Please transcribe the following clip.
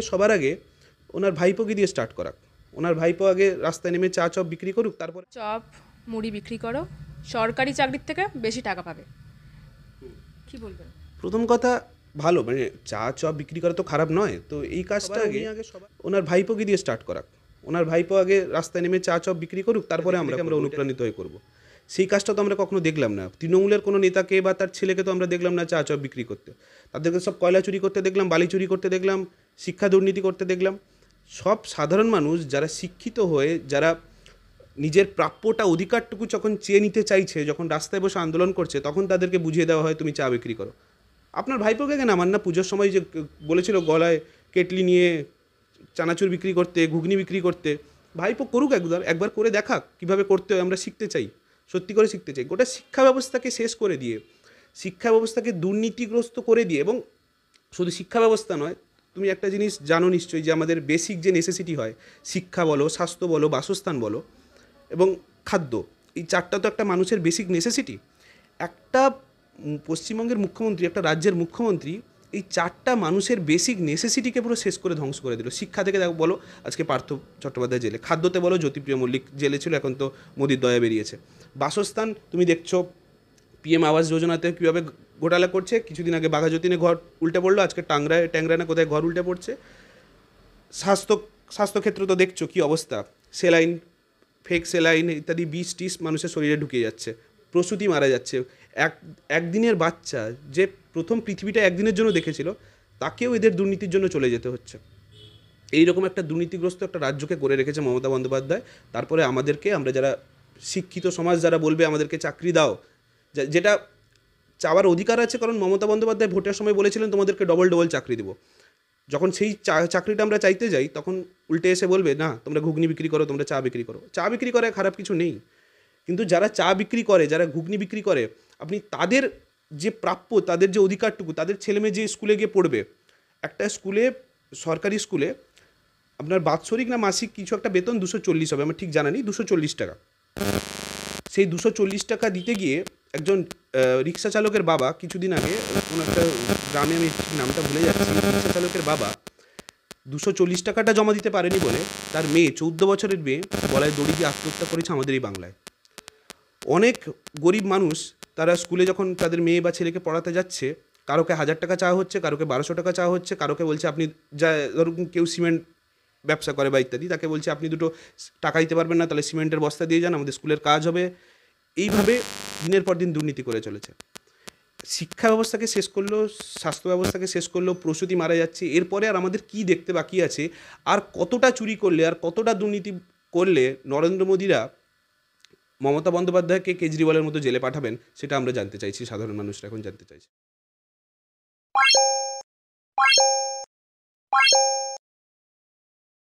সবার আগে ওনার ভাইপোকে দিয়ে স্টার্ট করাক। ওনার ভাইপো আগে রাস্তায় নেমে চা চপ বিক্রি করুক, তারপরে চপ মুড়ি বিক্রি করো, সরকারি চাকরির থেকে বেশি টাকা পাবে। কি বলবেন? প্রথম কথা ভালো, মানে চা চপ বিক্রি করা তো খারাপ নয়, তো এই কাজটা আগে ওনার ভাইপোকে দিয়ে স্টার্ট করাক। ওনার ভাইপো আগে রাস্তায় নেমে চা চপ বিক্রি করুক, তারপরে আমরা অনুপ্রাণিত হয়ে করব। সেই কাজটা তো আমরা কখনো দেখলাম না। তৃণমূলের কোনো নেতাকে বা তার ছেলেকে তো আমরা দেখলাম না চা চপ বিক্রি করতে। তাদেরকে সব কয়লা চুরি করতে দেখলাম, বালি চুরি করতে দেখলাম, শিক্ষা দুর্নীতি করতে দেখলাম। সব সাধারণ মানুষ যারা শিক্ষিত হয়ে, যারা নিজের প্রাপ্যটা অধিকারটুকু যখন চেয়ে নিতে চাইছে, যখন রাস্তায় বসে আন্দোলন করছে, তখন তাদেরকে বুঝিয়ে দেওয়া হয় তুমি চা বিক্রি করো। আপনার ভাইপোকে কেন আমার না পুজোর সময় যে বলেছিল গলায় কেটলি নিয়ে চানাচুর বিক্রি করতে, ঘুগনি বিক্রি করতে, ভাইপো করুক, একবার করে দেখাক কীভাবে করতে হয়। আমরা শিখতে চাই, সত্যি করে শিখতে চাই। গোটা শিক্ষা ব্যবস্থাকে শেষ করে দিয়ে, শিক্ষা ব্যবস্থাকে দুর্নীতিগ্রস্ত করে দিয়ে, এবং শুধু শিক্ষা ব্যবস্থা নয়, তুমি একটা জিনিস জানো নিশ্চয়ই যে আমাদের বেসিক যে নেসেসিটি হয়, শিক্ষা বলো, স্বাস্থ্য বলো, বাসস্থান বলো এবং খাদ্য, এই চারটা তো একটা মানুষের বেসিক নেসেসিটি। একটা পশ্চিমবঙ্গের মুখ্যমন্ত্রী, একটা রাজ্যের মুখ্যমন্ত্রী এই চারটা মানুষের বেসিক নেসেসিটিকে পুরো শেষ করে ধ্বংস করে দিল। শিক্ষা থেকে দেখো বলো, আজকে পার্থ চট্টোপাধ্যায় জেলে, খাদ্যতে বলো জ্যোতিপ্রিয় মল্লিক জেলে ছিল, এখন তো মোদির দয়া বেরিয়েছে। বাসস্থান তুমি দেখছো পিএম আবাস যোজনাতে কীভাবে ঘোটালা করছে। কিছুদিন আগে বাঘাযতীনে ঘর উল্টে পড়লো, আজকে ট্যাংরায় না কোথায় ঘর উল্টে পড়ছে। স্বাস্থ্যক্ষেত্র তো দেখছো কী অবস্থা, সেলাইন, ফেক সেলাইন ইত্যাদি বিষ টিস মানুষের শরীরে ঢুকে যাচ্ছে, প্রসূতি মারা যাচ্ছে। একদিনের বাচ্চা যে প্রথম পৃথিবীটা একদিনের জন্য দেখেছিল, তাকেও এদের দুর্নীতির জন্য চলে যেতে হচ্ছে। এইরকম একটা দুর্নীতিগ্রস্ত একটা রাজ্যকে করে রেখেছে মমতা বন্দ্যোপাধ্যায়। তারপরে আমাদেরকে, আমরা যারা শিক্ষিত সমাজ যারা বলবে আমাদেরকে চাকরি দাও, যেটা চাওয়ার অধিকার আছে, কারণ মমতা বন্দ্যোপাধ্যায় ভোটের সময় বলেছিলেন তোমাদেরকে ডবল ডবল চাকরি দেবো। যখন সেই চাকরিটা আমরা চাইতে যাই, তখন উল্টে এসে বলবে না তোমরা ঘুগনি বিক্রি করো, তোমরা চা বিক্রি করো। চা বিক্রি করে খারাপ কিছু নেই, কিন্তু যারা চা বিক্রি করে, যারা ঘুগনি বিক্রি করে, আপনি তাদের যে প্রাপ্য, তাদের যে অধিকারটুকু, তাদের ছেলেমেয়ে যে স্কুলে গিয়ে পড়বে, একটা স্কুলে, সরকারি স্কুলে আপনার বাৎসরিক না মাসিক কিছু একটা বেতন 240 হবে, আমার ঠিক জানা নেই, 240 টাকা। সেই 240 টাকা দিতে গিয়ে একজন রিক্সা চালকের বাবা কিছুদিন আগে কোনো একটা গ্রামে, আমি ঠিক নামটা ভুলে যাচ্ছি, রিক্সা চালকের বাবা 240 টাকাটা জমা দিতে পারেনি বলে তার মেয়ে, 14 বছরের মেয়ে, গলায় দড়ি দিয়ে আত্মহত্যা করেছে আমাদের এই বাংলায়। অনেক গরিব মানুষ তারা স্কুলে যখন তাদের মেয়ে বা ছেলেকে পড়াতে যাচ্ছে, কারোকে 1000 টাকা চাওয়া হচ্ছে, কারোকে 1200 টাকা চাওয়া হচ্ছে, কারোকে বলছে আপনি, যা ধরুন কেউ সিমেন্ট ব্যবসা করে বা ইত্যাদি, তাকে বলছে আপনি দুটো টাকা দিতে পারবেন না, তাহলে সিমেন্টের বস্তা দিয়ে যান, আমাদের স্কুলের কাজ হবে। এইভাবে দিনের পর দিন দুর্নীতি করে চলেছে। শিক্ষা ব্যবস্থাকে শেষ করলো, স্বাস্থ্য ব্যবস্থাকে শেষ করলো, প্রসূতি মারা যাচ্ছে। এরপরে আর আমাদের কি দেখতে বাকি আছে? আর কতটা চুরি করলে, আর কতটা দুর্নীতি করলে নরেন্দ্র মোদীরা মমতা বন্দ্যোপাধ্যায়কে কেজরিওয়ালের মতো জেলে পাঠাবেন, সেটা আমরা জানতে চাইছি, সাধারণ মানুষরা এখন জানতে চাইছে।